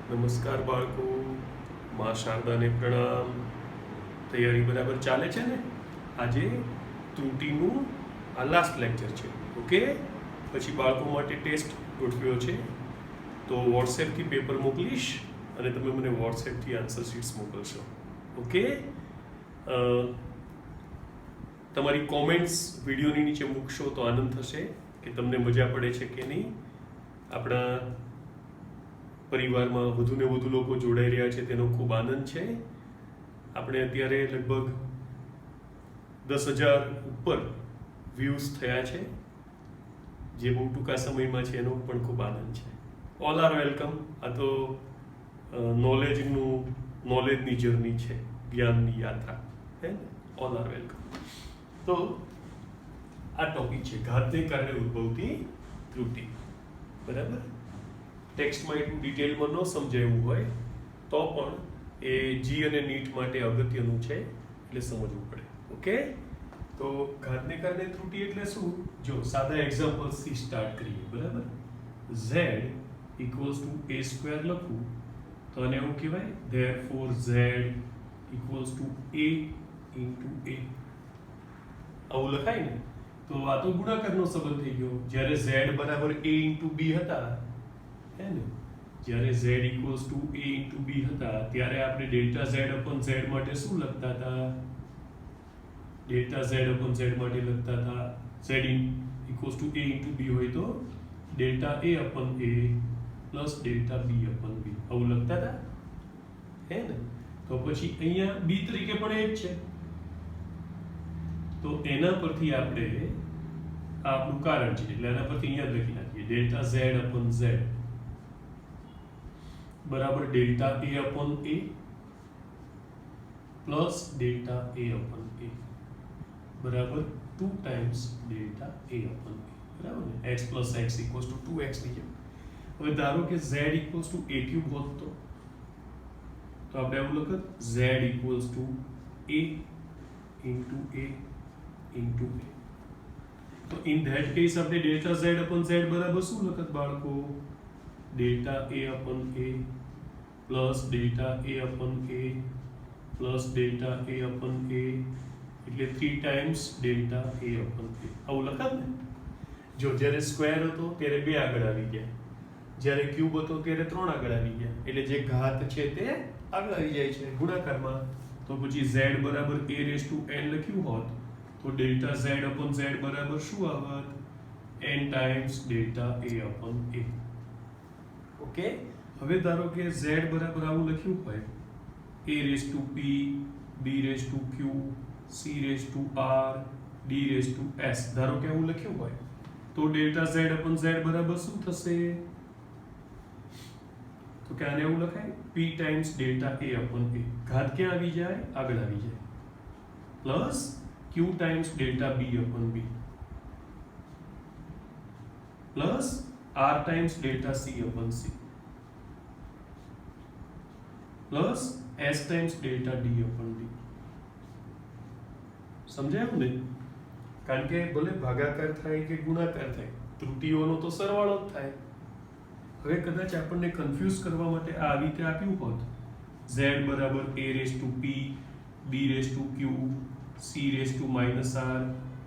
નમસ્કાર બાળકો, માં શારદાને પ્રણામ. તૈયારી બરાબર ચાલે છે ને? આજે ત્રુટિનું આ લાસ્ટ લેક્ચર છે. ઓકે, પછી બાળકો માટે ટેસ્ટ ગોઠવ્યો છે, તો વોટ્સએપથી પેપર મોકલીશ અને તમે મને વોટ્સએપથી આન્સર શીટ્સ મોકલશો. ઓકે, તમારી કોમેન્ટ્સ વિડીયોની નીચે મૂકશો તો આનંદ થશે કે તમને મજા પડે છે કે નહીં. આપણા પરિવારમાં વધુ ને વધુ લોકો જોડાઈ રહ્યા છે તેનો ખૂબ આનંદ છે. આપણે અત્યારે લગભગ 10,000 ઉપર વ્યૂઝ થયા છે, જે બહુ ટૂંકા સમયમાં છે, એનો પણ ખૂબ આનંદ છે. All are welcome. આ તો નોલેજની જર્ની છે, જ્ઞાનની યાત્રા હે ને. All are welcome. તો આ ટોપિક છે ઘાતને કારણે ઉદ્ભવતી ત્રુટિ. બરાબર, ટેક્સ્ટમાં એટલું ડિટેલમાં ન સમજાયું હોય તો પણ એ જી અને નીટ માટે અગત્યનું છે, એટલે સમજવું પડે. ઓકે, તો ઘાતને કારણે ત્રુટિ એટલે શું? જો સાદા એક્ઝામ્પલ્સથી સ્ટાર્ટ કરીએ. બરાબર, z equals to a square લખું તો આને એવું કહેવાય therefore z equals to a into a. આવું લખાય ને, તો આ તો ગુણાકારનો સંબંધ થઈ ગયો. જ્યારે z બરાબર a ઇન્ટુ b હતા, હે ને, જ્યારે z equals to a into b હતા ત્યારે આપણે ડેલ્ટા z અપોન z માટે શું લખતા હતા? ડેલ્ટા z અપોન z માટે લખતા હતા z equals to a into b હોય તો delta a upon a plus delta b upon b. આવું લખતા હતા, હે ને. તો પછી અહીંયા b તરીકે પણ એ જ છે, તો એના પરથી આપણે આ આપણું કારણ છે એટલે એના પરથી અહીંયા લખી નાખીએ ડેલ્ટા z અપોન z બરાબર delta a upon a plus delta a upon a બરાબર 2 times delta a upon a. બરાબર ને, x plus x equals to 2x ની જેમ. હવે ધારો કે z equals to a cube હોત તો આપણે એવું લખત z equals to a into a into a. તો ઇન ધેટ કેસ આપણે ડેલ્ટા z અપોન z બરાબર શું લખત બાળકો? Delta a upon a plus delta a upon a plus delta a upon a એટલે 3 times delta a upon a. આવું લખાત ને. જો જ્યારે સ્ક્વેર હતો ત્યારે 2 આગળ આવી ગયા, જ્યારે ક્યુબ હતો ત્યારે 3 આગળ આવી ગયા, એટલે જે ઘાત છે તે આગળ આવી જાય છે ગુણાકારમાં. તો પછી z બરાબર a રેઝ ટુ n લખ્યું હોત તો ડેલ્ટા z અપોન z બરાબર શું આવત? n times delta a upon a. Okay, હવે ધારો કે z બરાબર આવું લખ્યું હોય a raise to p b raise to q c raise to r d raise to s. ધારો કે આવું લખ્યું હોય તો ડેલ્ટા z અપોન z બરાબર શું થશે? તો કે આને એવું લખાય p times delta a upon a. ઘાત ક્યાં આવી જાય? આગળ આવી જાય. Plus q times delta b upon b plus r times delta c upon c plus s times delta d upon d. સમજાયું ને? કારણ કે ભલે ભાગાકાર થાય કે ગુણાકાર થાય, ત્રુટિઓનો તો સરવાળો જ થાય. હવે કદાચ આપણને કન્ફ્યુઝ કરવા માટે આ આવી રીતે આપ્યું હોત z બરાબર a raise to p b raise to q c raise to minus r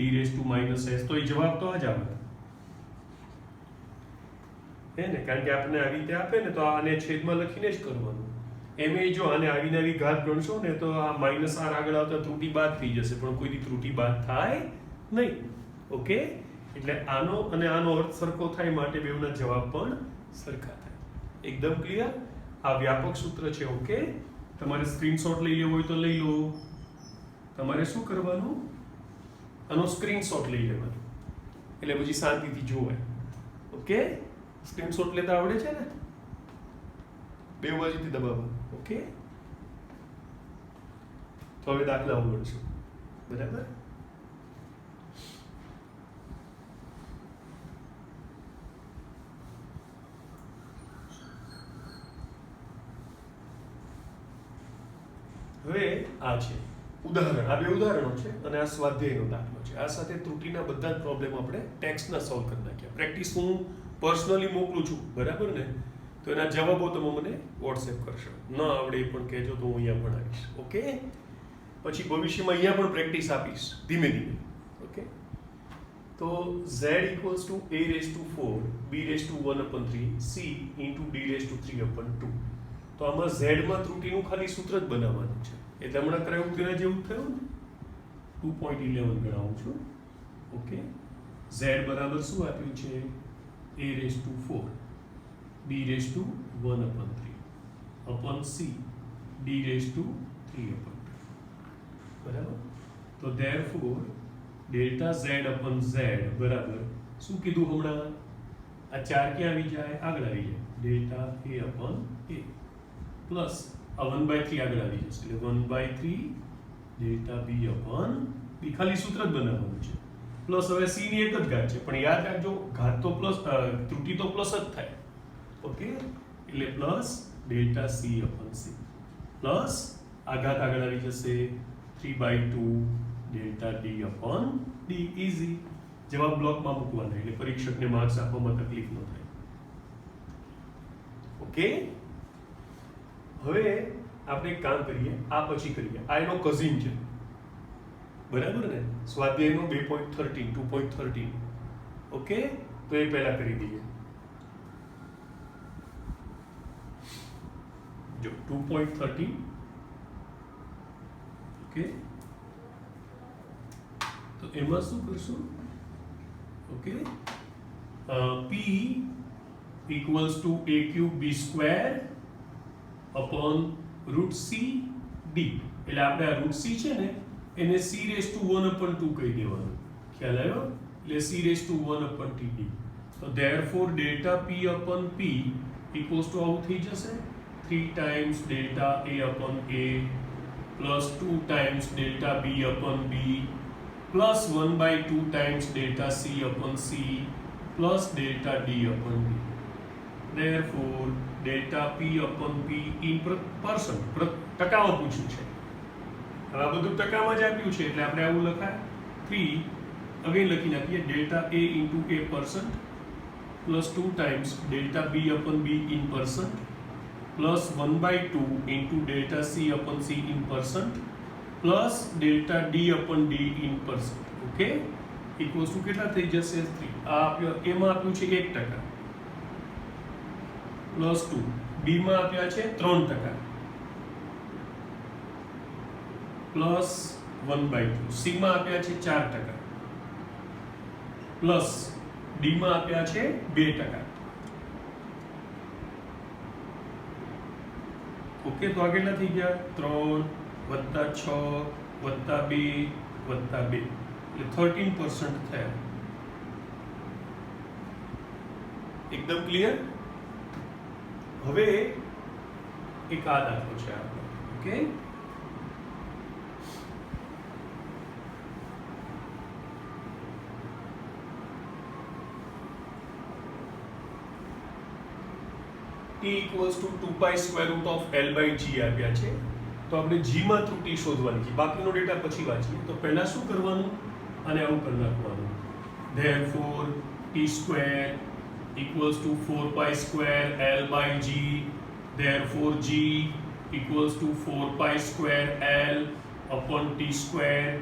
d raise to minus s, તો એ જવાબ તો આ જ આવે, હે ને. કારણ કે આપણને આવી રીતે આપે ને તો આને છેદમાં લખીને જ કરવાનું. એમ જો આને આવીને આવી ઘાત ગણશો ને તો આ માઇનસ r આગળ આવતા ત્રુટિ બાદ થઈ જશે, પણ કોઈની ત્રુટિ બાદ થાય નહીં. ઓકે, એટલે આનો અને આનો અર્થ સરખો થાય માટે બેવના જવાબ પણ સરખા થાય. એકદમ ક્લિયર? આ વ્યાપક સૂત્ર છે. ઓકે, તમારે સ્ક્રીનશોટ લઈ લેવો હોય તો લઈ લો. તમારે શું કરવાનું? આનો સ્ક્રીનશોટ લઈ લેવાનો, એટલે પછી શાંતિથી જોવાય. ઓકે, સ્ક્રીનશોટ લેતા આવડે છે ને? બે બાજુથી દબાવવાનું. ઓકે, તો હવે દાખલા ઉગડશું. બરાબર, હવે આ છે ઉદાહરણ. આ બે ઉદાહરણો છે અને આ સ્વાધ્યાયનો દાખલો છે. આ સાથે ત્રુટિના બધા જ પ્રોબ્લેમ આપણે ટેક્સ્ટના સોલ્વ કરી નાખ્યા. પ્રેક્ટિસ હું પર્સનલી મોકલું છું, બરાબર ને? તો એના જવાબો તમે મને વોટ્સએપ કરશો. ન આવડે એ પણ કહેજો તો હું અહીંયા ભણાવીશ. ઓકે, પછી ભવિષ્યમાં અહીંયા પણ પ્રેક્ટિસ આપીશ ધીમે ધીમે. ઓકે, તો z equals to a raise to 4 b raise to 1/3 c into d raise to 3/2. તો આમાં z માં ત્રુટિનું ખાલી સૂત્ર જ બનાવવાનું છે. એટલે હમણાં કરાયું તેના જેવું થયું ને, 2.11 ગણાવું છું. ઓકે, z બરાબર શું આપ્યું છે? a raise to 4 b raise to 1/3 upon c d raise to 3/2. બરાબર. તો therefore delta z upon z બરાબર શું કીધું હમણાં? આ 4 ક્યાં આવી જાય? આગળ આવી જાય. Delta a upon a plus આ 1/3 આગળ આવી જશે એટલે 1/3 ડેલ્ટા b upon b. ખાલી સૂત્ર જ બનાવવાનું છે. પ્લસ હવે c ની એક જ ઘાત છે પણ યાદ રાખજો ઘાત તો પ્લસ ત્રુટિ તો પ્લસ જ થાય. ઓકે, એટલે plus delta c upon c plus આ ઘાત આગળ આવી જશે 3/2 delta d upon d. Easy. જવાબ બ્લોકમાં મૂકવાના એટલે પરીક્ષકને માર્ક્સ આપવામાં તકલીફ ન થાય. ઓકે, હવે આપણે એક કામ કરીએ, આ પછી કરીએ. આ એનો કઝિન છે, બરાબર ને? સ્વાધ્યાયનો 2.13 2.13. ઓકે, તો એ પહેલા કરી દઈએ. જો 2.13. ઓકે, તો એમાં શું કરશું? Okay, p equals to a cube b square upon root c d. એટલે આપણે આ root c છે ને એને c raised to 1/2 કહી દેવાનું. ખ્યાલ આવ્યો? એટલે c raised to 1/2d. તો therefore delta p upon p equals to આવું થઈ જશે 3 times delta a upon a plus 2 times delta b upon b plus 1/2 times delta c upon c plus delta d upon d. Therefore delta p upon p in percent. ટકામાં પૂછ્યું છે. હવે આ બધું ટકામાં જ આપ્યું છે એટલે આપણે આવું લખાય 3 અગેન લખી નાખીએ delta a into a percent plus 2 times delta b upon b in percent plus 1/2 into delta c upon c in percent plus delta d upon d in percent. Okay, equals to કેટલા થઈ જશે? 3. આ આપ્યો એમાં આપ્યું છે 1% plus 2, b માં આપ્યા છે 3% પ્લસ 1/2, c માં આપ્યા છે 4% પ્લસ d માં આપ્યા છે 2%. ઓકે, તો આ કેટલા થઈ ગયા? 3 વત્તા 6 વત્તા 2 વત્તા 2 એટલે 13% થયા. એકદમ ક્લિયર? હવે એક આ દાખલો છે આપણો. Okay, t equals to 2 pi square root of L by G આપ્યા છે. તો આપણે g માં ત્રુટિ શોધવાની છે. બાકીનો ડેટા પછી વાંચીએ. તો પહેલા શું કરવાનું? અને આવું કરી નાખવાનું. Therefore t square equals to 4 pi square L by G. Therefore G equals to 4 pi square L upon t square.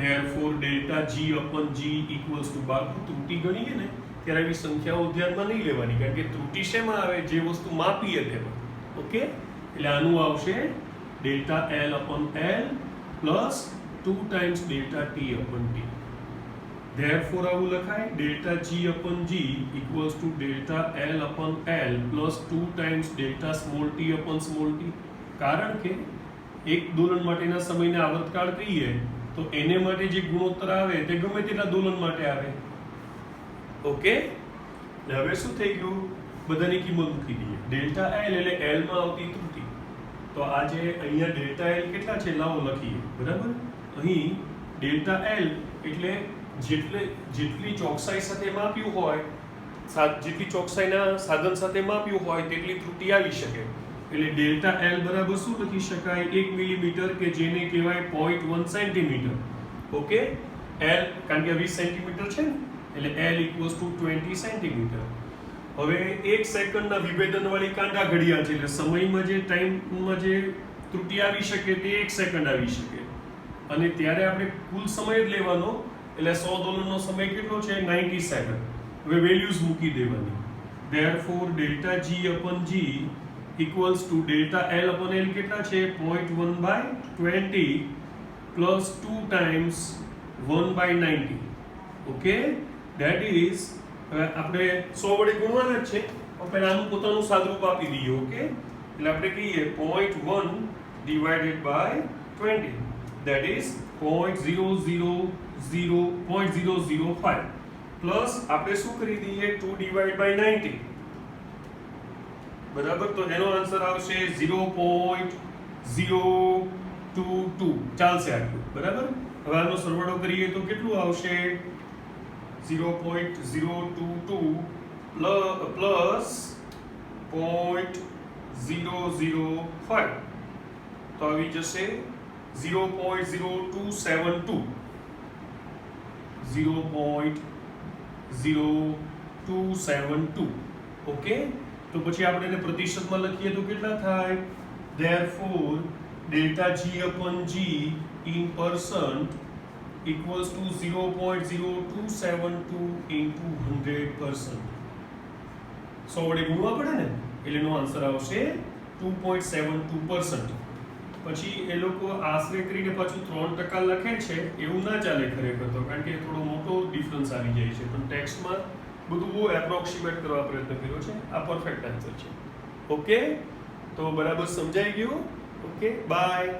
Therefore delta G upon G equals to બાકી ત્રુટિ ગણીએ ને ત્યારે આવી સંખ્યાઓ ધ્યાનમાં નહીં લેવાની કારણ કે ત્રુટિ શેમાં આવે? જે વસ્તુ માપીએ તેમાં. ઓકે, એટલે આનું આવશે delta L upon L plus 2 times delta T upon T. Therefore આવું લખાય delta G upon G equals to delta L upon L plus 2 times delta small t upon small t. કારણ કે એક દોલન માટેના સમયને આવર્તકાળ કહીએ તો એને માટે જે ગુણોત્તર આવે તે ગમે તેટલા દોલન માટે આવે. ઓકે, હવે શું થઈ ગયું? બધાની કિંમત મૂકી દઈએ. ડેલ્ટા L એટલે L માં આવતી ત્રુટિ. તો આ જે અહીંયા ડેલ્ટા L કેટલા છે લાવો લખીએ. બરાબર, અહીં ડેલ્ટા L એટલે જેટલી ચોકસાઈ સાથે માપ્યું હોય, જેટલી ચોકસાઈના સાધન સાથે માપ્યું હોય તેટલી ત્રુટિ આવી શકે. એટલે ડેલ્ટા L બરાબર શું લખી શકાય? 1 મિલીમીટર કે જેને કહેવાય 0.1 સેન્ટીમીટર. ઓકે, L કારણ કે 20 સેન્ટીમીટર છે ને એટલે L equals to 20 સેન્ટીમીટર. હવે 1 સેકન્ડના વિભેદનવાળી કાંટા ઘડિયાળ છે એટલે સમયમાં જે ટાઈમમાં જે ત્રુટિ આવી શકે તે 1 સેકન્ડ આવી શકે અને ત્યારે આપણે કુલ સમય જ લેવાનો એટલે 100 દોલનનો સમય કેટલો છે 90 સેકન્ડ હવે વેલ્યુઝ મૂકી દેવાની therefore delta g upon g equals to delta l upon l કેટલા છે 0.1/20 plus 2 times 1/90 okay that is આપણે 100 વડે ગુણવાના જ છે તો પહેલા આનું પોતાનું સાદુરૂપ આપી દઈએ ઓકે એટલે આપણે કહીએ 0.1 divided by 20 that is 0.005 plus આપણે શું કરી દઈએ 2 divided by 90 બરાબર તો એનો આન્સર આવશે 0.022 ચાલશે આટલું બરાબર હવે આનો સરવાળો કરીએ તો કેટલું આવશે 0.022 પ્લસ 0.005 તો આવી જશે 0.0272 0.0272 ઓકે તો પછી આપણે એને પ્રતિશતમાં લખીએ તો કેટલા થાય therefore delta g upon g in percent equals to 0.0272 into 100%. 100 વડે ગુણવા પડે ને એટલે એનો આન્સર આવશે 2.72%. પછી એ લોકો આશરે કરીને પાછું 3% લખે છે એવું ના ચાલે ખરેખર તો કારણ કે થોડો મોટો ડિફરન્સ આવી જાય છે પણ ટેક્સ્ટમાં બધું બહુ એપ્રોક્સિમેટ કરવા પ્રયત્ન કર્યો છે આ પરફેક્ટ આન્સર છે ઓકે તો બરાબર સમજાઈ ગયું ઓકે બાય